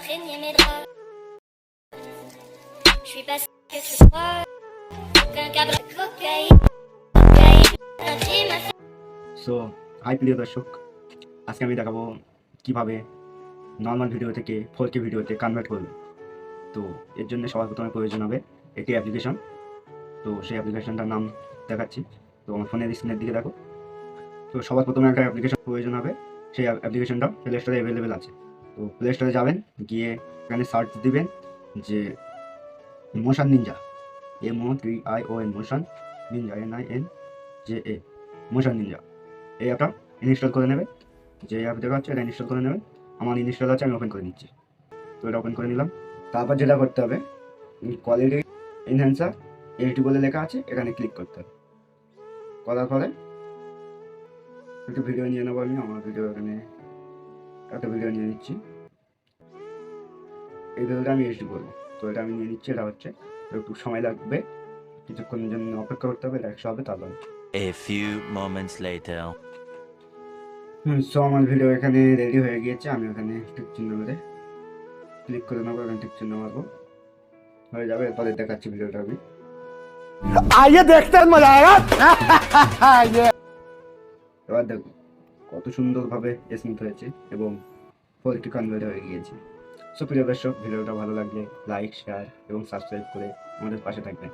imprégner mes draps. Je suis pas sûr que tu crois qu'un câble de cocaïne intime m'a fait. So hi প্রিয় দর্শক, আজকে আমি দেখাবো কিভাবে normal video থেকে 4K ভিডিওতে কনভার্ট করবে। তো এর জন্য সবার প্রথমে প্রয়োজন হবে একটি অ্যাপ্লিকেশন। তো সেই অ্যাপ্লিকেশনটার নাম দেখাচ্ছি। তো আমার ফোনের স্ক্রিনের দিকে দেখো। তো সবার প্রথমে একটা অ্যাপ্লিকেশন প্রয়োজন হবে, সেই অ্যাপ্লিকেশনটা প্লে স্টোরে অ্যাভেলেবেল আছে। তো প্লে স্টোরে যাবেন, গিয়ে এখানে সার্চ দিবেন যে motion Ninja, MOTION motion Ninja, NINJA motion Ninja. এই অ্যাপটা ইনস্টল করে নেবে। যে অ্যাপ দেখা হচ্ছে এটা ইনস্টল করে নেবে। আমার ইনস্টল আছে, আমি ওপেন করে নিচ্ছি। তো এটা ওপেন করে নিলাম। তারপর যেটা করতে হবে, কোয়ালিটি এনহ্যান্সার HD বলে লেখা আছে, এখানে ক্লিক করতে হবে। করার পরে একটু ভিডিও নিয়ে নেবো। আমি আমার ভিডিও এখানে একটা ভিডিও নিয়ে নিচ্ছি। এই ভিডিওটা আমি HD করবো, তো এটা আমি নিয়ে নিচ্ছি। এটা হচ্ছে একটু সময় লাগবে, কিছুক্ষণের জন্য অপেক্ষা করতে হবে, এটা 100 হবে তারপর। A few moments later. So আমার ভিডিও এখানে রেডি হয়ে গিয়েছে। আমি ওখানে টিক চিহ্ন মেরে ক্লিক করে নেবো, এখানে টিক চিহ্ন মারবো, হয়ে যাবে। এরপরে দেখাচ্ছি ভিডিওটা আমি। आइए देखते हैं मजा आएगा এবার দেখো কত সুন্দরভাবে স্মুথ হয়েছে এবং 4K কনভার্ট হয়ে গিয়েছে। সো প্রিয় দর্শক, ভিডিওটা ভালো লাগলে লাইক, শেয়ার এবং সাবস্ক্রাইব করে আমাদের পাশে থাকবেন।